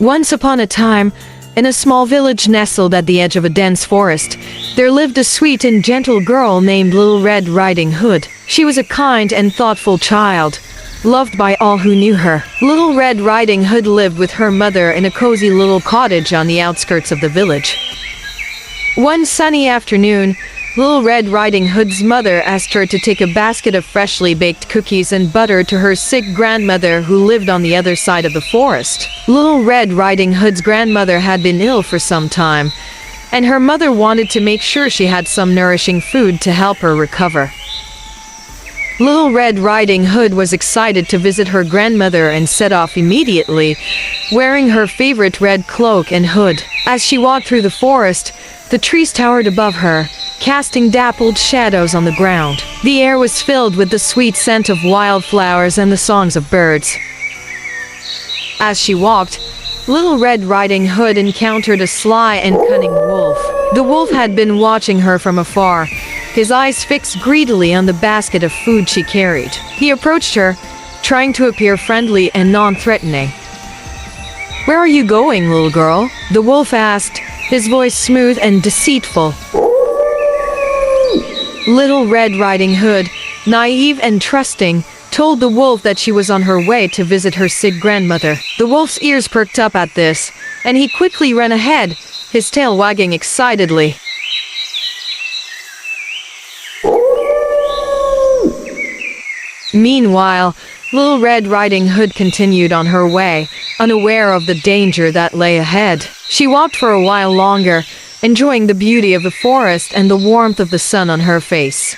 Once upon a time, in a small village nestled at the edge of a dense forest, there lived a sweet and gentle girl named Little Red Riding Hood. She was a kind and thoughtful child, loved by all who knew her. Little Red Riding Hood lived with her mother in a cozy little cottage on the outskirts of the village. One sunny afternoon, Little Red Riding Hood's mother asked her to take a basket of freshly baked cookies and butter to her sick grandmother who lived on the other side of the forest. Little Red Riding Hood's grandmother had been ill for some time, and her mother wanted to make sure she had some nourishing food to help her recover. Little Red Riding Hood was excited to visit her grandmother and set off immediately, wearing her favorite red cloak and hood. As she walked through the forest, the trees towered above her, casting dappled shadows on the ground. The air was filled with the sweet scent of wildflowers and the songs of birds. As she walked, Little Red Riding Hood encountered a sly and cunning wolf. The wolf had been watching her from afar, his eyes fixed greedily on the basket of food she carried. He approached her, trying to appear friendly and non-threatening. "Where are you going, little girl?" the wolf asked, his voice smooth and deceitful. Little Red Riding Hood, naive and trusting, told the wolf that she was on her way to visit her sick grandmother. The wolf's ears perked up at this, and he quickly ran ahead, his tail wagging excitedly. Meanwhile, Little Red Riding Hood continued on her way, unaware of the danger that lay ahead. She walked for a while longer, enjoying the beauty of the forest and the warmth of the sun on her face.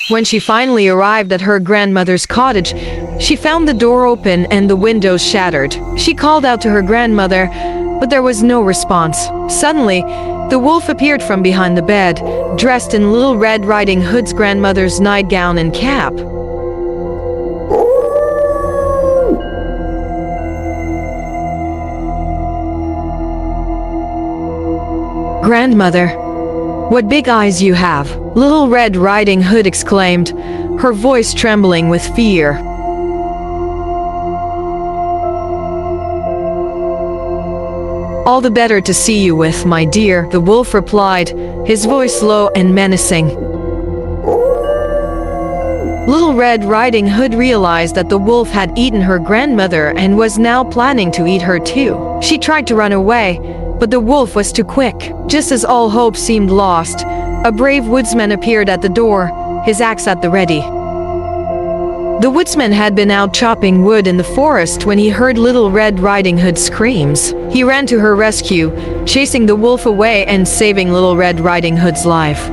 When she finally arrived at her grandmother's cottage, she found the door open and the windows shattered. She called out to her grandmother, but there was no response. Suddenly, the wolf appeared from behind the bed, dressed in Little Red Riding Hood's grandmother's nightgown and cap. "Grandmother, what big eyes you have!" Little Red Riding Hood exclaimed, her voice trembling with fear. "All the better to see you with, my dear," the wolf replied, his voice low and menacing. Little Red Riding Hood realized that the wolf had eaten her grandmother and was now planning to eat her too. She tried to run away, but the wolf was too quick. Just as all hope seemed lost, a brave woodsman appeared at the door, his axe at the ready. The woodsman had been out chopping wood in the forest when he heard Little Red Riding Hood's screams. He ran to her rescue, chasing the wolf away and saving Little Red Riding Hood's life.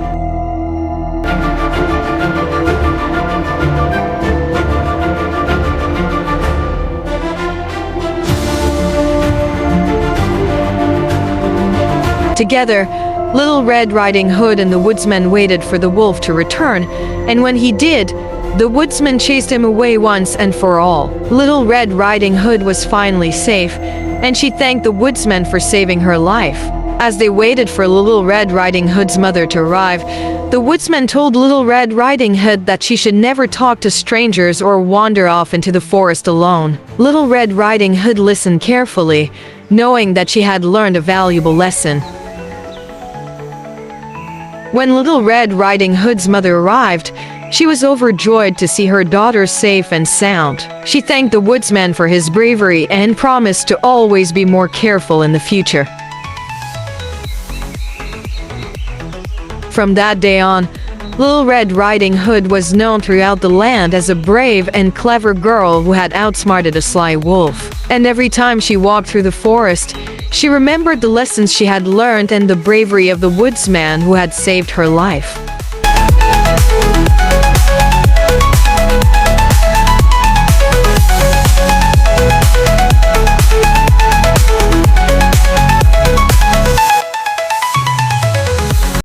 Together, Little Red Riding Hood and the woodsman waited for the wolf to return, and when he did, the woodsman chased him away once and for all. Little Red Riding Hood was finally safe, and she thanked the woodsman for saving her life. As they waited for Little Red Riding Hood's mother to arrive, the woodsman told Little Red Riding Hood that she should never talk to strangers or wander off into the forest alone. Little Red Riding Hood listened carefully, knowing that she had learned a valuable lesson. When Little Red Riding Hood's mother arrived, she was overjoyed to see her daughter safe and sound. She thanked the woodsman for his bravery and promised to always be more careful in the future. From that day on, Little Red Riding Hood was known throughout the land as a brave and clever girl who had outsmarted a sly wolf. And every time she walked through the forest, she remembered the lessons she had learned and the bravery of the woodsman who had saved her life.